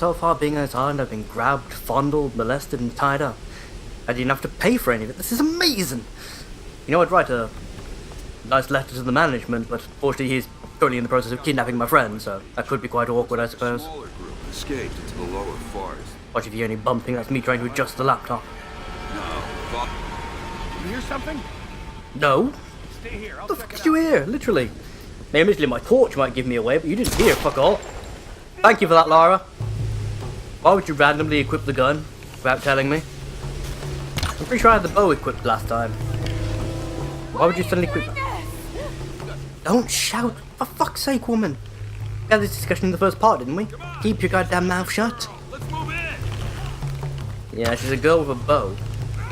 so far being on this island, I've been grabbed, fondled, molested, and tied up. I didn't have to pay for any of it. This is amazing! You know, I'd write a nice letter to the management, but fortunately he's currently in the process of kidnapping my friend, so that could be quite awkward, I suppose. Smaller group escaped into the lower forest. Watch if you hear any bumping, that's me trying to adjust the laptop. No, You hear something? No? Stay here. I'll What the check fuck it did you hear? Literally. Now, admittedly, my torch might give me away, but you didn't hear fuck all. Thank you for that, Lara. Why would you randomly equip the gun without telling me? I'm pretty sure I had the bow equipped last time. Why would you suddenly equip that? Don't shout! For fuck's sake, woman! We had this discussion in the first part, didn't we? Keep your goddamn mouth shut. let's move in. Yeah, she's a girl with a bow.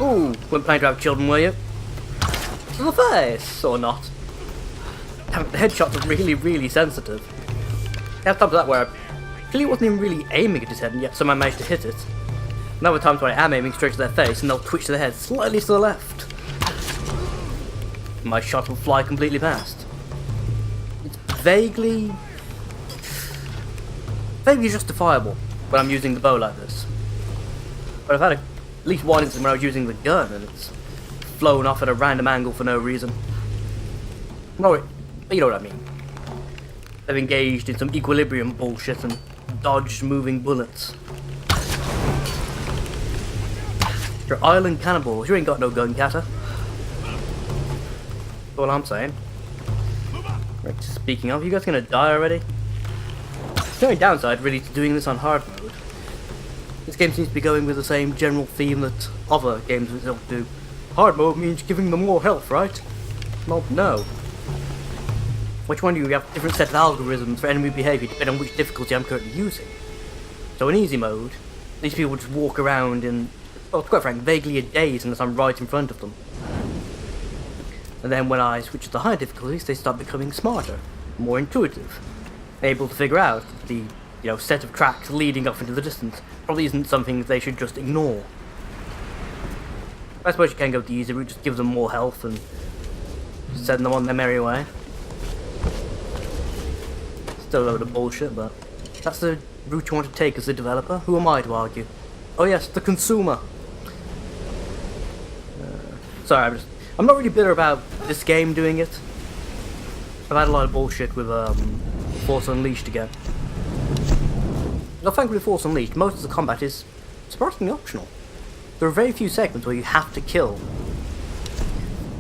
Ooh, weren't planning to have children, were you? To the face, or not? Damn, the headshots are really, really sensitive. There times that where I clearly wasn't even really aiming at his head, and yet somehow managed to hit it. And other times where I am aiming straight to their face, and they'll twitch their head slightly to the left. My shot will fly completely past. It's vaguely justifiable when I'm using the bow like this. But I've had at least one instance when I was using the gun, and it's flown off at a random angle for no reason. No, you know what I mean. They've engaged in some equilibrium bullshit and dodged moving bullets. You're island cannibals. You ain't got no gun, Catter. That's all I'm saying. Right, speaking of, you guys gonna die already? The only downside, really, to doing this on hard mode. This game seems to be going with the same general theme that other games itself do. Hard mode means giving them more health, right? Well, no. Which one do you have a different set of algorithms for enemy behaviour depending on which difficulty I'm currently using? So in easy mode, these people just walk around in, well, to be quite frank, vaguely a daze unless I'm right in front of them. And then when I switch to the higher difficulties, they start becoming smarter, more intuitive, able to figure out that the set of tracks leading off into the distance probably isn't something they should just ignore. I suppose you can go the easy route, just give them more health and send them on their merry way. Still a load of bullshit, but that's the route you want to take as a developer. Who am I to argue? Oh yes, the consumer. Sorry, I'm not really bitter about this game doing it. I've had a lot of bullshit with Force Unleashed again. Now, thankfully, Force Unleashed, most of the combat is surprisingly optional. There are very few segments where you have to kill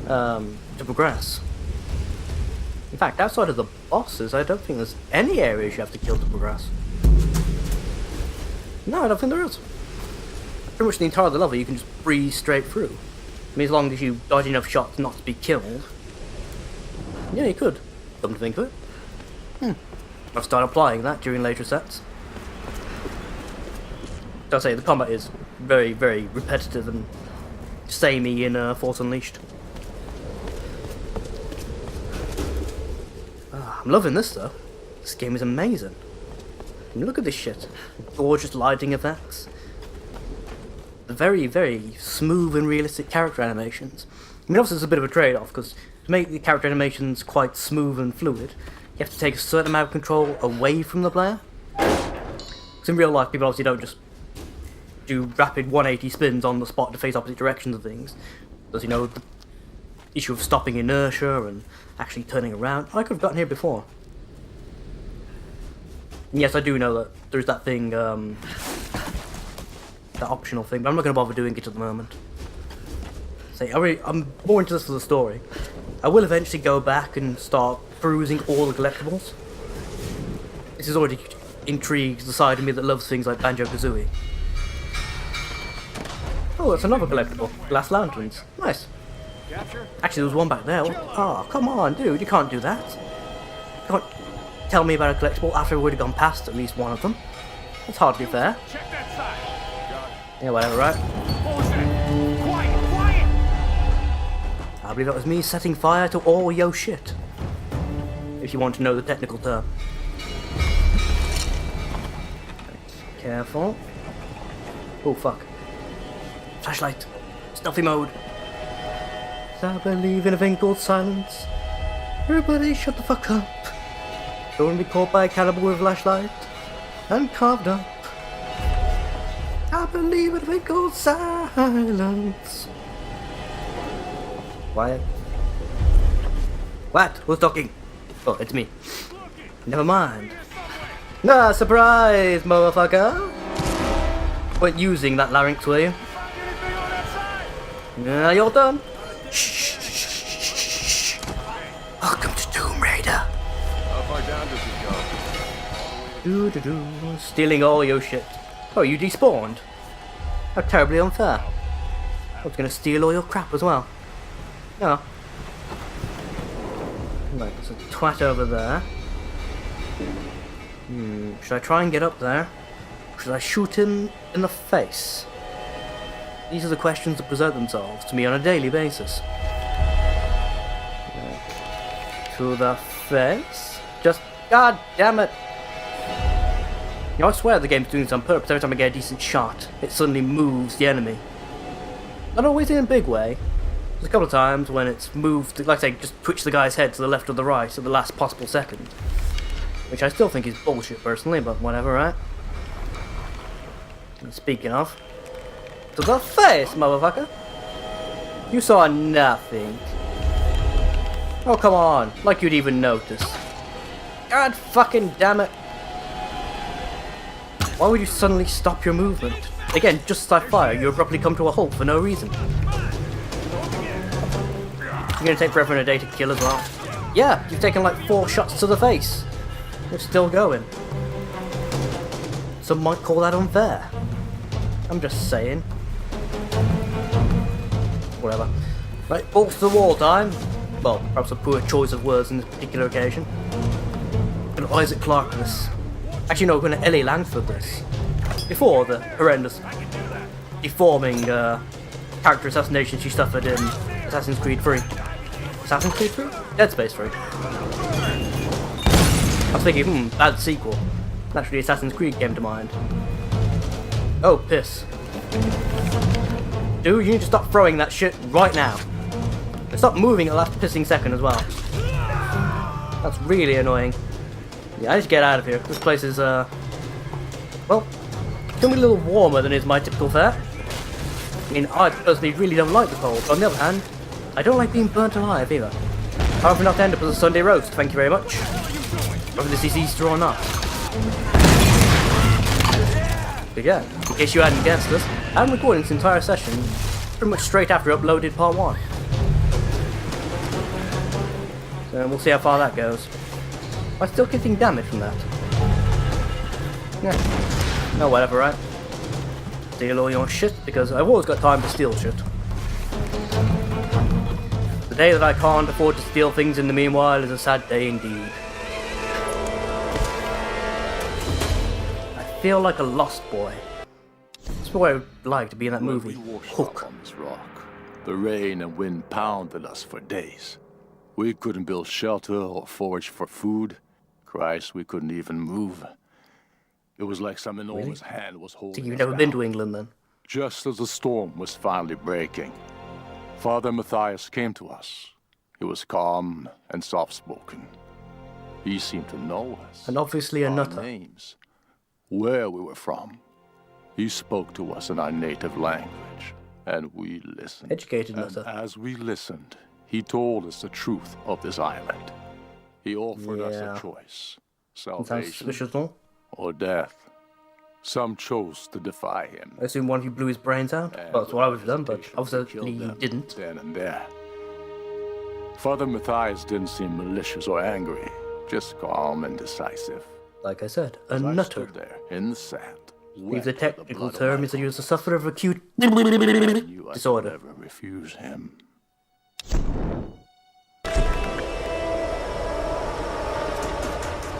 to progress. In fact, outside of the bosses, I don't think there's any areas you have to kill to progress. No, I don't think there is. Pretty much the entire level you can just breeze straight through. I mean, as long as you dodge enough shots not to be killed. Yeah, you could. Come to think of it. I'll start applying that during later sets. As I say, the combat is very, very repetitive and samey in Force Unleashed. I'm loving this though. This game is amazing. I mean, look at this shit. Gorgeous lighting effects. The very, very smooth and realistic character animations. I mean, obviously there's a bit of a trade-off, because to make the character animations quite smooth and fluid, you have to take a certain amount of control away from the player. Because in real life, people obviously don't just do rapid 180 spins on the spot to face opposite directions of things. There's, the issue of stopping inertia and actually turning around. I could have gotten here before. And yes, I do know that there's that thing, that optional thing, but I'm not going to bother doing it at the moment. I'm more into this for the story. I will eventually go back and start perusing all the collectibles. This has already intrigued the side of me that loves things like Banjo-Kazooie. Oh, that's another collectible. Glass lanterns. Nice. Actually, there was one back there. Oh, come on, dude, you can't do that. You can't tell me about a collectible after we'd have gone past at least one of them. That's hardly fair. Check that side. Yeah, whatever, right? Quiet, quiet. I believe that was me setting fire to all yo shit. If you want to know the technical term. Careful. Oh, fuck. Flashlight. Stealthy mode. I believe in a thing called silence. Everybody shut the fuck up. Don't be caught by a cannibal with a flashlight. And carved up. believe in a thing called silence. Quiet. What? Who's talking? Oh, it's me. Never mind. Nah, surprise, motherfucker! Weren't using that larynx, were you? Yeah, you're done. Shh. Welcome to Tomb Raider. How far down does it go? Stealing all your shit. Oh, you despawned? How terribly unfair. I was gonna steal all your crap as well. No. Right, there's a twat over there. Should I try and get up there? Or should I shoot him in the face? These are the questions that present themselves to me on a daily basis. To the face? Just, god damn it! You know, I swear the game's doing this on purpose. Every time I get a decent shot, it suddenly moves the enemy. Not always in a big way. There's a couple of times when it's moved, like I say, just twitch the guy's head to the left or the right at the last possible second. Which I still think is bullshit personally, but whatever, right? And speaking of, to the face, motherfucker! You saw nothing. Oh, come on, like you'd even notice. God fucking damn it! Why would you suddenly stop your movement? Again, just as I fire, you abruptly come to a halt for no reason. You're gonna take forever and a day to kill as well. Yeah, you've taken like 4 shots to the face. You're still going. Some might call that unfair. I'm just saying. Whatever. Right, balls to the wall time. Well, perhaps a poor choice of words on this particular occasion. And Isaac Clarke this. Actually no, we're going to Ellie Langford this. Before the horrendous, deforming character assassination she suffered in Assassin's Creed 3. Assassin's Creed 3? Dead Space 3. I was thinking, bad sequel. Naturally, Assassin's Creed came to mind. Oh, piss. Dude, you need to stop throwing that shit right now. And stop moving at the last pissing second as well. That's really annoying. Yeah, I need to get out of here. This place is, well, it's gonna be a little warmer than is my typical fare. I mean, I personally really don't like the cold, but on the other hand, I don't like being burnt alive either. However, not to end up as a Sunday roast, thank you very much. Whether this is Easter or not. But yeah, in case you hadn't guessed this, I'm recording this entire session pretty much straight after I uploaded part 1. So we'll see how far that goes. I'm still getting damage from that. Yeah. No, whatever, right? Steal all your shit, because I've always got time to steal shit. The day that I can't afford to steal things in the meanwhile is a sad day indeed. I feel like a lost boy. That's what I would like to be in that movie. We washed Hook. up on this rock. The rain and wind pounded us for days. We couldn't build shelter or forage for food. Christ, we couldn't even move. It was like some enormous hand was holding So you've us never been down. to England then? Just as the storm was finally breaking, Father Matthias came to us. He was calm and soft-spoken. He seemed to know us. And obviously a our nutter. names, where we were from. He spoke to us in our native language, and we listened. Educated And nutter. as we listened, he told us the truth of this island. He offered us Yeah. a choice: Sounds salvation suspicious, no? or death. Some chose to defy him. I assume one of you blew his brains out? and Well, that's what I would have with done, but hesitation, obviously killed you them didn't. Then and there. Father Matthias didn't seem malicious or angry, just calm and decisive. Like I said, a As I nutter. stood there in the sand. If the wet with technical blood of term my is that he was a sufferer of acute I knew I disorder. could never refuse him.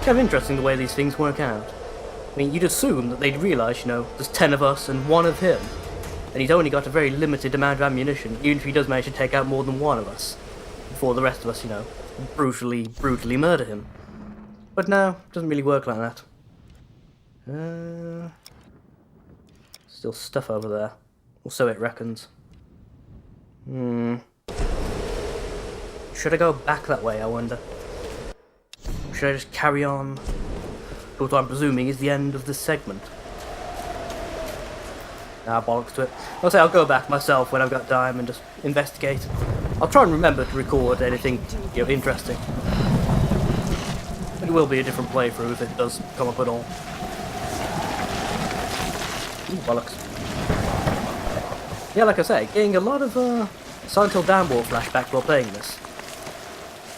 Kind of interesting the way these things work out. I mean, you'd assume that they'd realise, you know, there's 10 of us and 1 of him. And he's only got a very limited amount of ammunition, even if he does manage to take out more than 1 of us. Before the rest of us, you know, brutally murder him. But no, it doesn't really work like that. Still stuff over there. Or so it reckons. Should I go back that way, I wonder? Or should I just carry on to what I'm presuming is the end of this segment? Nah, bollocks to it. I'll say I'll go back myself when I've got time and just investigate. I'll try and remember to record anything, you know, interesting. It will be a different playthrough if it does come up at all. Ooh, bollocks. Yeah, like I say, getting a lot of Silent Hill Downward flashback while playing this.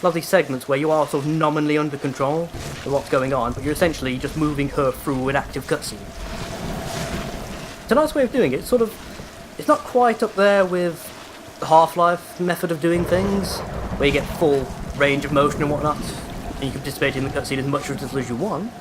Lovely segments where you are sort of nominally under control of what's going on, but you're essentially just moving her through an active cutscene. It's a nice way of doing it. It's sort of, it's not quite up there with the Half-Life method of doing things, where you get full range of motion and whatnot, and you can participate in the cutscene as much or as little as you want.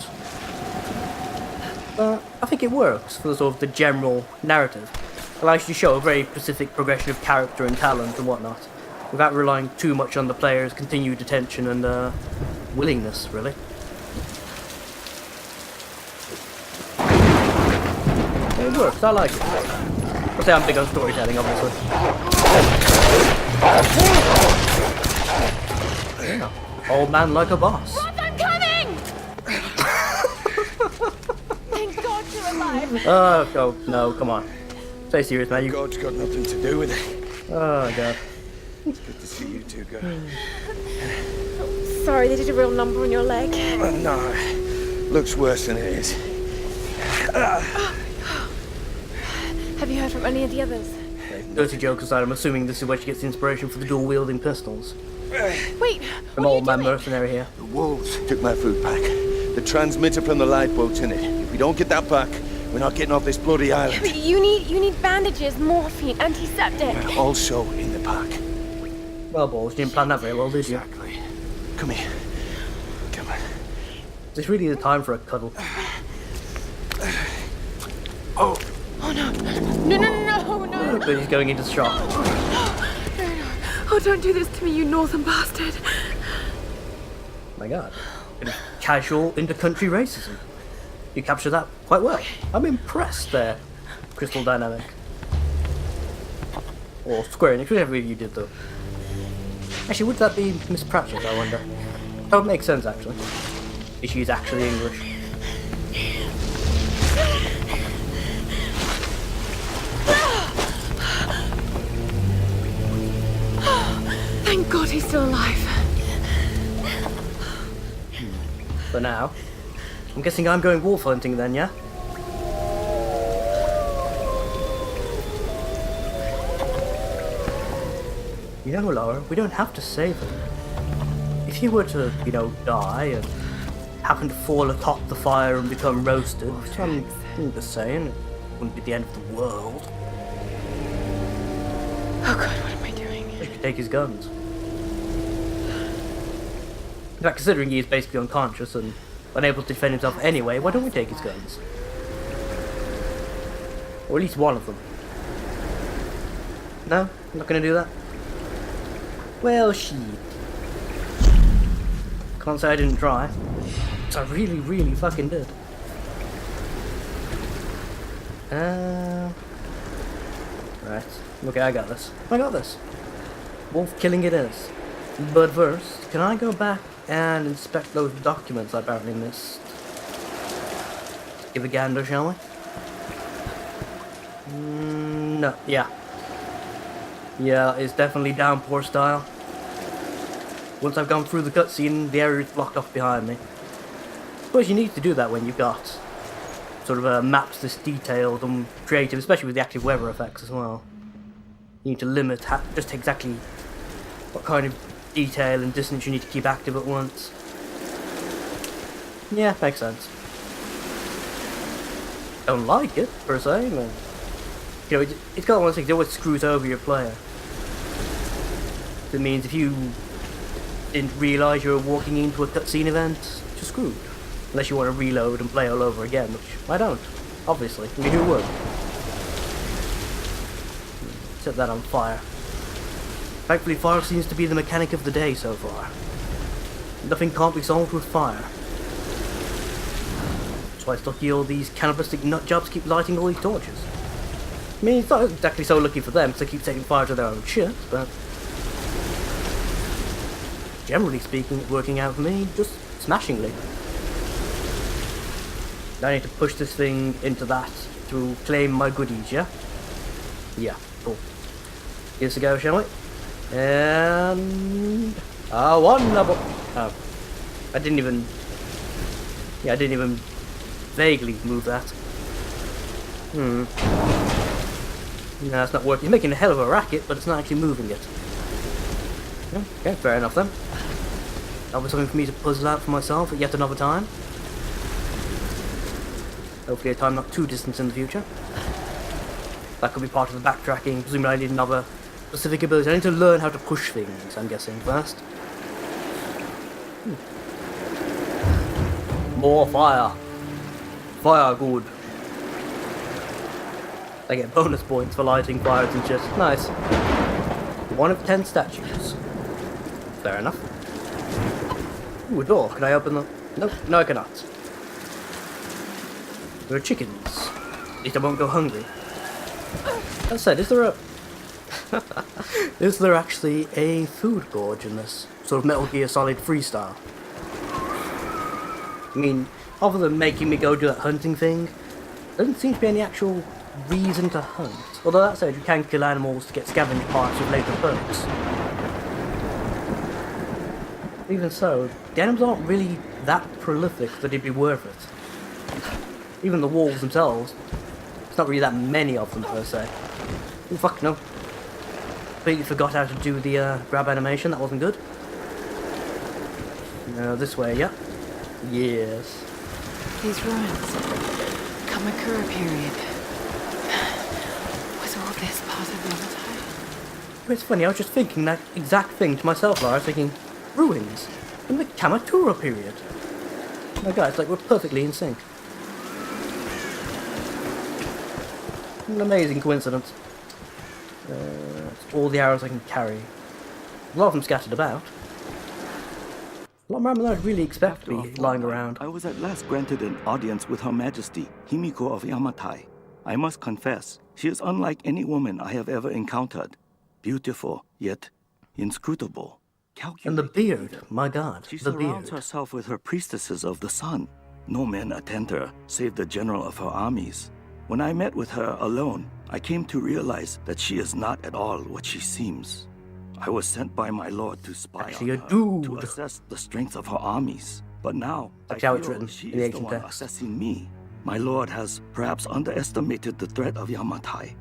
But I think it works for the sort of the general narrative. It allows you to show a very specific progression of character and talent and whatnot, without relying too much on the player's continued attention and willingness, really. It works, I like it. I'll say I'm big on storytelling, obviously. Yeah. Old man like a boss. Rob, I'm coming! Thank God you're alive. Oh, no, come on. Stay serious, man. God's got nothing to do with it. Oh, God. It's good to see you two, girl. Sorry, they did a real number on your leg. No, looks worse than it is. Have you heard from any of the others? Dirty jokes aside, I'm assuming this is where she gets the inspiration for the dual-wielding pistols. Wait, From what are old you man doing? mercenary here. The wolves took my food pack. The transmitter from the lifeboat's in it. If we don't get that back, we're not getting off this bloody island. But you need bandages, morphine, antiseptic. Also in the pack. Well, balls, you didn't plan that very well, did you? Exactly. Come here. Come on. Is this really the time for a cuddle? Oh, Oh no. But he's going into shock. Oh, don't do this to me, you northern bastard. My God. Bit of casual inter-country racism. You captured that quite well. I'm impressed there, Crystal Dynamic. Or Square Enix, whichever you did though. Actually, would that be Miss Pratchett, I wonder? That would make sense, actually. If she's actually English. Thank God he's still alive. For now. I'm guessing I'm going wolf hunting then, yeah? You know, Laura, we don't have to save him. If you were to, you know, die and happen to fall atop the fire and become roasted, which I'm just saying, it wouldn't be the end of the world. Oh God, what am I doing? We could take his guns. In fact, considering he is basically unconscious and unable to defend himself anyway, why don't we take his guns? Or at least one of them. No? I'm not gonna do that? Well, shit. Can't say I didn't try. I really, really fucking did. Right. Okay, I got this. I got this. Wolf killing it is. But first, can I go back and inspect those documents I apparently missed? Give a gander, shall we? No, yeah. Yeah, it's definitely downpour style. Once I've gone through the cutscene, the area is blocked off behind me. I suppose you need to do that when you've got sort of maps this detailed and creative, especially with the active weather effects as well. You need to limit just exactly what kind of detail and distance you need to keep active at once. Yeah, makes sense. Don't like it, per se, but you know, it's got one of those things that always screws over your player. It means if you didn't realise you were walking into a cutscene event, you're screwed. Unless you want to reload and play all over again, which I don't, obviously. I mean, who would? Set that on fire. Thankfully, fire seems to be the mechanic of the day so far. Nothing can't be solved with fire. That's why it's lucky all these cannibalistic nutjobs keep lighting all these torches. I mean, it's not exactly so lucky for them because they keep setting fire to their own shit, but generally speaking, it's working out for me just smashingly. Now I need to push this thing into that to claim my goodies, yeah? Yeah, cool. Here's a go, shall we? And... one level. Oh. I didn't even... Yeah, I didn't even vaguely move that. No, it's not working. It's making a hell of a racket, but it's not actually moving it. Okay, fair enough then. That was something for me to puzzle out for myself at yet another time. Hopefully a time not too distant in the future. That could be part of the backtracking. Presumably I need another specific ability. I need to learn how to push things, I'm guessing, first. More fire. Fire, good. I get bonus points for lighting fires and shit. Nice. 1 of 10 statues. Fair enough. Ooh, a door. Can I open the... Nope, no I cannot. There are chickens. At least I won't go hungry. That said, is there a... is there actually a food gorge in this sort of Metal Gear Solid freestyle? I mean, other than making me go do that hunting thing, there doesn't seem to be any actual reason to hunt. Although that said, you can kill animals to get scavenge parts with later perks. Even so, the animals aren't really that prolific that it'd be worth it. Even the wolves themselves, it's not really that many of them per se. Oh fuck no. Completely forgot how to do the grab animation, that wasn't good. No, this way, yeah. Yes. These ruins. Kamakura period. Was all this part of Yamatai? It's funny, I was just thinking that exact thing to myself, Lara. I was thinking, ruins in the Kamakura period. My guys, like, we're perfectly in sync. An amazing coincidence. That's all the arrows I can carry. A lot of them scattered about. A lot more than I'd really expect to be lying around. I was at last granted an audience with Her Majesty, Himiko of Yamatai. I must confess, she is unlike any woman I have ever encountered. Beautiful, yet inscrutable. And the beard, my god, She the surrounds beard. herself with her priestesses of the sun. No men attend her, save the general of her armies. When I met with her alone, I came to realize that she is not at all what she seems. I was sent by my lord to spy Actually, on a her, dude. to assess the strength of her armies. But now, That's I how it's feel written she in the is the ancient one text. assessing me. My lord has perhaps underestimated the threat of Yamatai.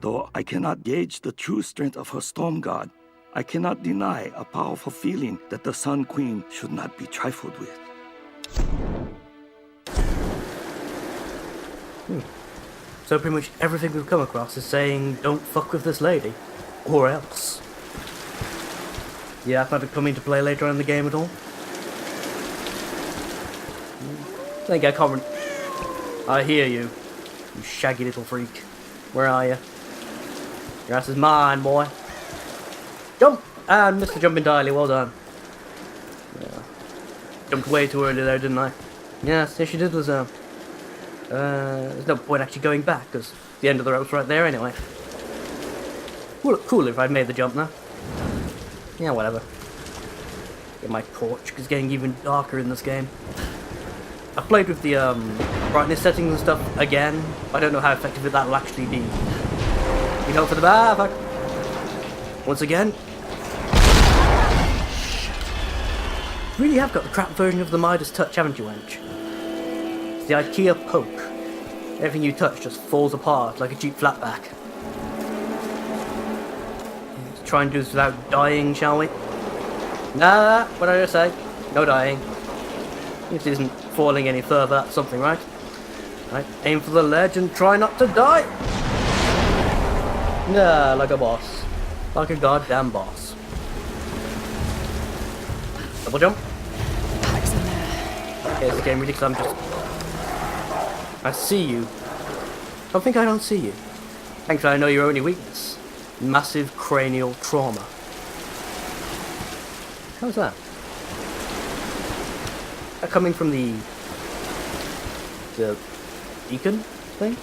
Though I cannot gauge the true strength of her storm god, I cannot deny a powerful feeling that the Sun Queen should not be trifled with. So pretty much everything we've come across is saying, don't fuck with this lady. Or else. Yeah, that's not come into play later on in the game at all. I think I can't... I hear you. You shaggy little freak. Where are you? Your ass is mine, boy. Jump! And missed the jump entirely, well done. Yeah. Jumped way too early there, didn't I? Yes, you did, was there's no point actually going back, because the end of the rope's right there anyway. Would look cool if I'd made the jump now. Yeah, whatever. Get my torch, 'cause it's getting even darker in this game. I've played with the brightness settings and stuff again. I don't know how effective that will actually be. You know, for the fuck. Once again. You really have got the crap version of the Midas Touch, haven't you, wench? It's the IKEA poke. Everything you touch just falls apart like a cheap flatback. Let's try and do this without dying, shall we? Nah, what did I say? No dying. If it isn't falling any further, that's something, right? Right, aim for the ledge and try not to die! Nah, like a boss. Like a goddamn boss. Double jump. Pipes in there. Okay, it's getting ridiculous. I'm just... I see you. Don't think I don't see you. Thankfully I know your only weakness. Massive cranial trauma. How's that? Coming from the beacon thing?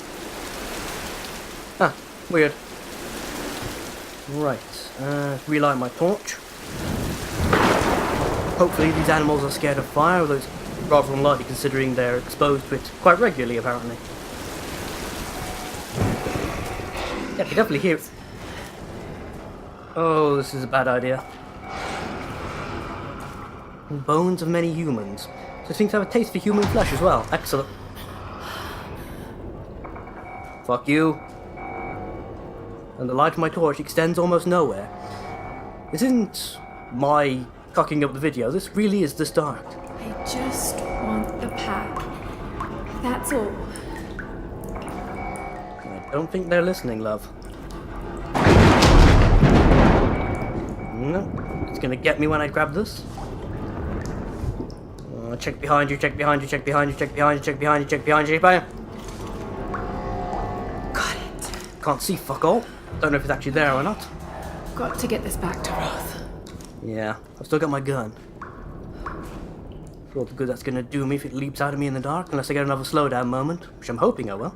Ah, weird. Right, relight my torch. Hopefully these animals are scared of fire, although it's rather unlikely considering they're exposed to it quite regularly, apparently. Yeah, I can definitely hear it. Oh, this is a bad idea. Bones of many humans. So things have a taste for human flesh as well. Excellent. Fuck you. And the light of my torch extends almost nowhere. This isn't my cocking up the video. This really is the start. I just want the pack. That's all. I don't think they're listening, love. No, it's gonna get me when I grab this. Check behind you, check behind you, check behind you, check behind you, check behind you, check behind you, check behind you. Got it. Can't see fuck all. Don't know if it's actually there or not. Got to get this back to Roth. Yeah, I've still got my gun. For all the good that's gonna do me if it leaps out of me in the dark, unless I get another slowdown moment, which I'm hoping I will.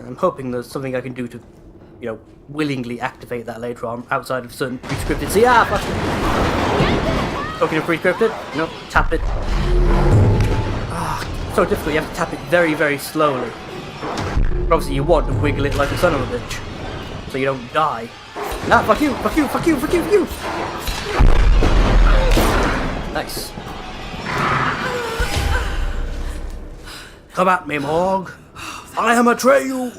I'm hoping there's something I can do to, you know, willingly activate that later on, outside of certain pre-scripted. See, fuck. Talking of pre-scripted? No, tap it. So difficult, you have to tap it very, very slowly. But obviously you want to wiggle it like a son of a bitch, so you don't die. Nah, fuck you, fuck you, fuck you, fuck you, fuck you! Nice. Come at me, Morg. I am Atreyu!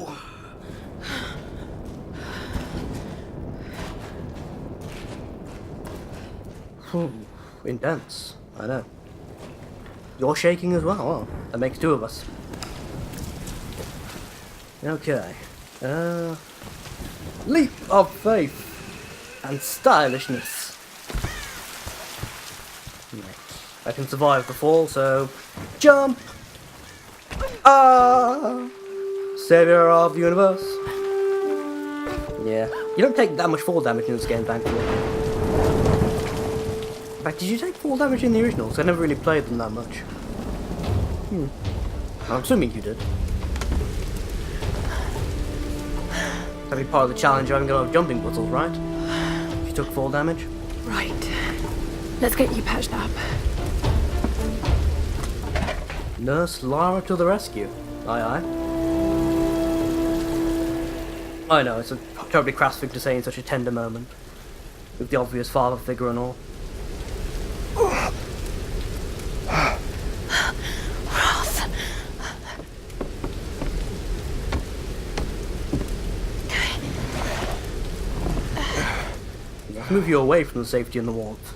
Intense, I know. You're shaking as well. Oh, that makes two of us. Okay. Leap of faith and stylishness. I can survive the fall, so jump! Savior of the universe. Yeah, you don't take that much fall damage in this game, thankfully. In fact, did you take fall damage in the originals? I never really played them that much. I'm assuming you did. That'd be part of the challenge of having a lot of jumping puzzles, right? If you took fall damage. Right. Let's get you patched up. Nurse Lara to the rescue. Aye aye. I know, it's a terribly crass thing to say in such a tender moment. With the obvious father figure and all. Roth. Let's move you away from the safety and the warmth.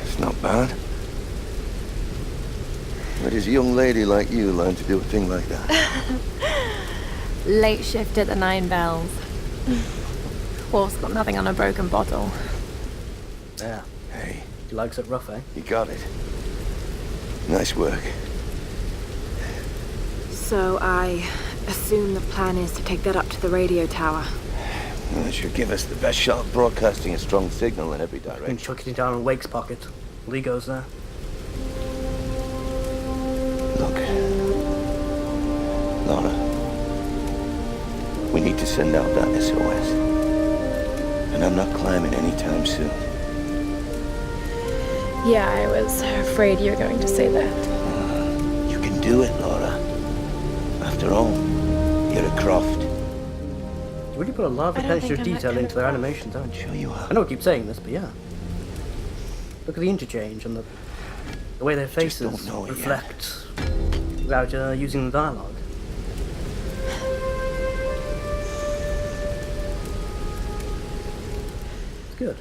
It's not bad. Where does a young lady like you learn to do a thing like that? Late shift at the 9 Bells. Wolf's got nothing on a broken bottle. Yeah, Hey, he likes it rough, eh? you got it. Nice work. So I assume the plan is to take that up to the radio tower. Well, it should give us the best shot of broadcasting a strong signal in every And direction. chucking it down in Wake's pocket. Well, he goes there. Look, Laura, we need to send out that SOS. And I'm not climbing anytime soon. Yeah, I was afraid you were going to say that. You can do it, Laura. After all, you're a Croft. You really put a lot of I don't attention to think I'm that detail kind into of their girl. animations, don't you? Sure you are. I know I keep saying this, but yeah. Look at the interchange and the way their faces don't know it yet. reflect without using the dialogue. It's good.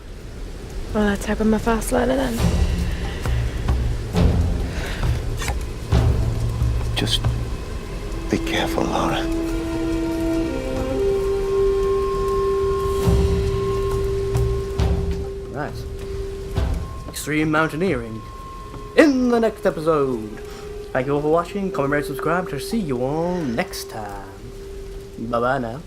Well, let's hope I'm a fast learner then. Just be careful, Laura. Right. Extreme mountaineering. In the next episode. Thank you all for watching. Comment, rate, subscribe. To see you all next time. Bye bye now.